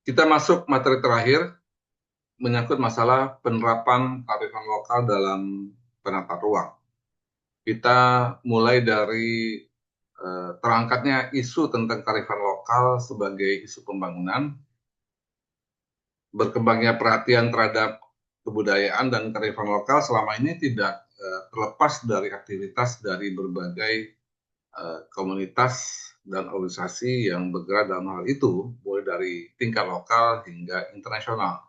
Kita masuk materi terakhir menyangkut masalah penerapan kearifan lokal dalam penata ruang. Kita mulai dari terangkatnya isu tentang kearifan lokal sebagai isu pembangunan, berkembangnya perhatian terhadap kebudayaan dan kearifan lokal selama ini tidak terlepas dari aktivitas dari berbagai komunitas dan organisasi yang bergerak dalam hal itu, mulai dari tingkat lokal hingga internasional.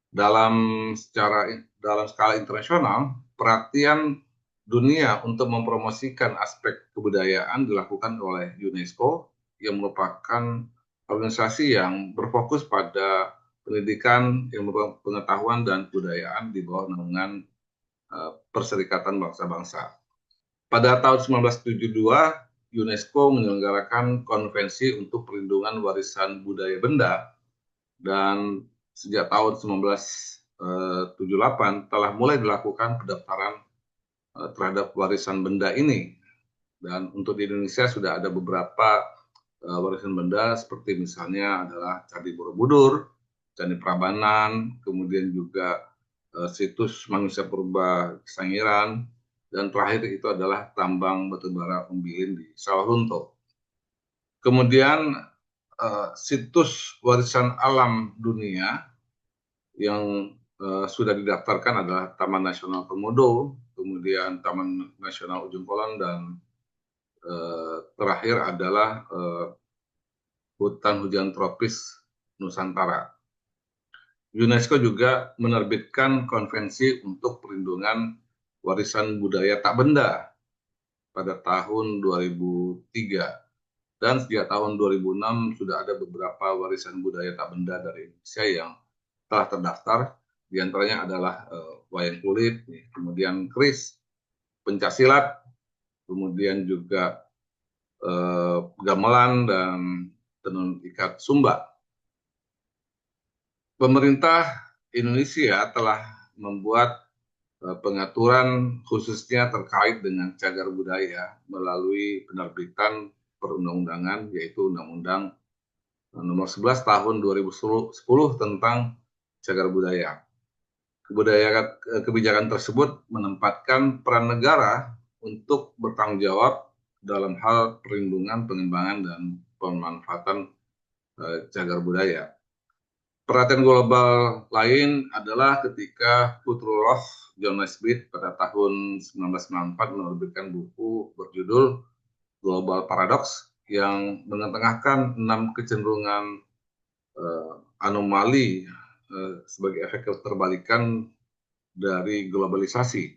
Dalam skala internasional, perhatian dunia untuk mempromosikan aspek kebudayaan dilakukan oleh UNESCO yang merupakan organisasi yang berfokus pada pendidikan, ilmu pengetahuan dan kebudayaan di bawah naungan Perserikatan Bangsa-Bangsa. Pada tahun 1972, UNESCO menyelenggarakan konvensi untuk perlindungan warisan budaya benda dan sejak tahun 1978 telah mulai dilakukan pendaftaran terhadap warisan benda ini. Dan untuk di Indonesia sudah ada beberapa warisan benda seperti misalnya adalah Candi Borobudur, Candi Prambanan, kemudian juga situs manusia purba Sangiran, dan terakhir itu adalah tambang batubara Umbilin di Sawalunto. Kemudian situs warisan alam dunia yang sudah didaftarkan adalah Taman Nasional Komodo, kemudian Taman Nasional Ujung Kulon, dan terakhir adalah hutan hujan tropis Nusantara. UNESCO juga menerbitkan konvensi untuk perlindungan warisan budaya tak benda pada tahun 2003. Dan sejak tahun 2006 sudah ada beberapa warisan budaya tak benda dari Indonesia yang telah terdaftar. Di antaranya adalah wayang kulit, kemudian keris, pencaksilat, kemudian juga gamelan dan tenun ikat Sumba. Pemerintah Indonesia telah membuat pengaturan khususnya terkait dengan cagar budaya melalui penerbitan perundang-undangan, yaitu Undang-Undang Nomor 11 Tahun 2010 tentang cagar budaya. Kebijakan tersebut menempatkan peran negara untuk bertanggung jawab dalam hal perlindungan, pengembangan, dan pemanfaatan cagar budaya. Perhatian global lain adalah ketika futurolog John Naisbitt pada tahun 1994 menerbitkan buku berjudul Global Paradox yang mengetengahkan 6 kecenderungan anomali sebagai efek keterbalikan dari globalisasi.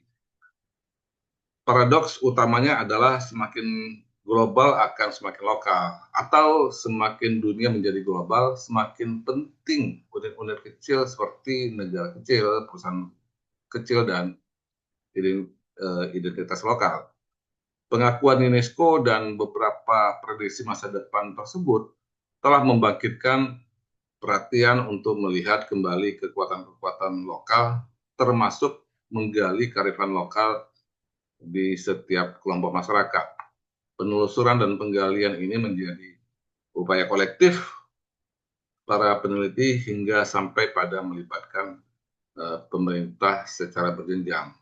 Paradoks utamanya adalah semakin global akan semakin lokal, atau semakin dunia menjadi global, semakin penting unit-unit kecil seperti negara kecil, perusahaan kecil, dan identitas lokal. Pengakuan UNESCO dan beberapa prediksi masa depan tersebut telah membangkitkan perhatian untuk melihat kembali kekuatan-kekuatan lokal, termasuk menggali kearifan lokal di setiap kelompok masyarakat. Penelusuran dan penggalian ini menjadi upaya kolektif para peneliti hingga sampai pada melibatkan pemerintah secara berjenjang.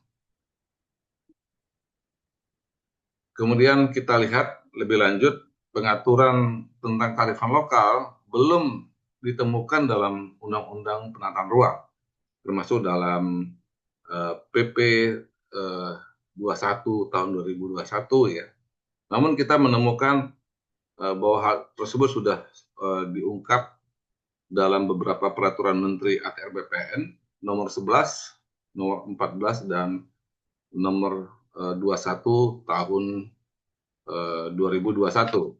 Kemudian kita lihat lebih lanjut, pengaturan tentang kearifan lokal belum ditemukan dalam Undang-Undang Penataan Ruang, termasuk dalam PP 21 tahun 2021 ya. Namun kita menemukan bahwa hal tersebut sudah diungkap dalam beberapa peraturan Menteri ATR BPN nomor 11, nomor 14, dan nomor 21 tahun 2021.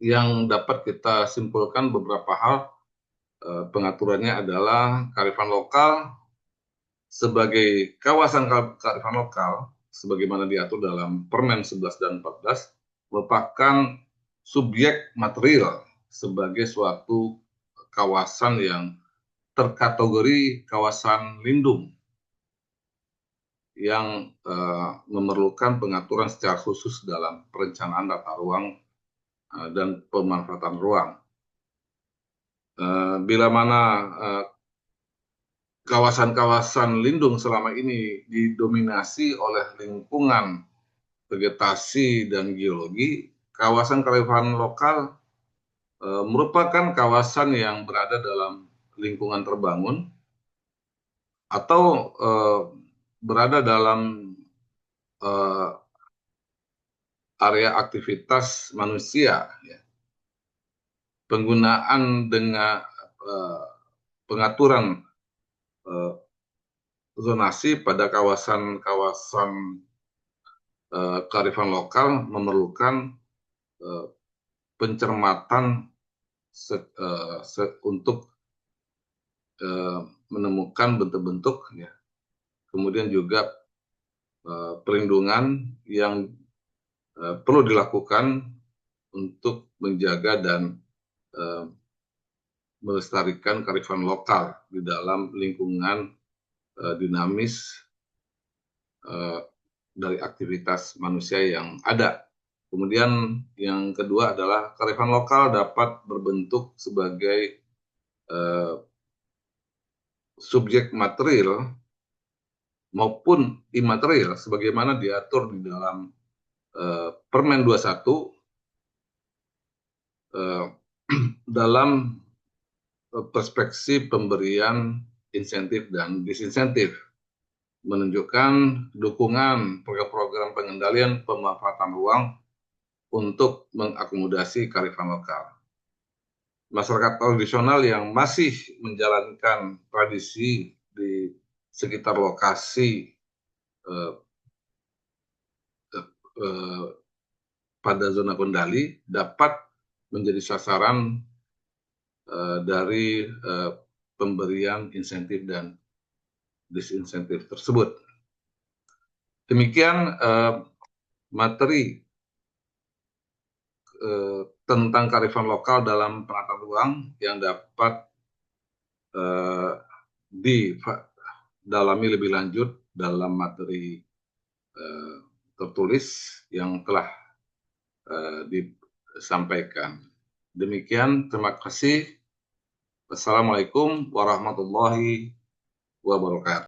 Yang dapat kita simpulkan beberapa hal, pengaturannya adalah kearifan lokal sebagai kawasan kearifan lokal sebagaimana diatur dalam Permen 11 dan 14 merupakan subjek material sebagai suatu kawasan yang terkategori kawasan lindung yang memerlukan pengaturan secara khusus dalam perencanaan tata ruang dan pemanfaatan ruang. Bila mana kawasan-kawasan lindung selama ini didominasi oleh lingkungan vegetasi dan geologi, kawasan kearifan lokal merupakan kawasan yang berada dalam lingkungan terbangun atau berada dalam area aktivitas manusia, ya. Penggunaan dengan pengaturan zonasi pada kawasan-kawasan kearifan lokal memerlukan pencermatan untuk menemukan bentuk-bentuk, ya. Kemudian juga perlindungan yang perlu dilakukan untuk menjaga dan melestarikan kearifan lokal di dalam lingkungan dinamis dari aktivitas manusia yang ada. Kemudian yang kedua adalah kearifan lokal dapat berbentuk sebagai subjek material maupun imaterial sebagaimana diatur di dalam Permen 21 dalam perspektif pemberian insentif dan disinsentif, menunjukkan dukungan program-program pengendalian pemanfaatan ruang untuk mengakomodasi kearifan lokal. Masyarakat tradisional yang masih menjalankan tradisi di sekitar lokasi pada zona kendali dapat menjadi sasaran dari pemberian insentif dan disinsentif tersebut. Demikian materi tentang kearifan lokal dalam penata ruang yang dapat didalami lebih lanjut dalam materi tertulis yang telah disampaikan. Demikian, terima kasih. Wassalamualaikum warahmatullahi wabarakatuh.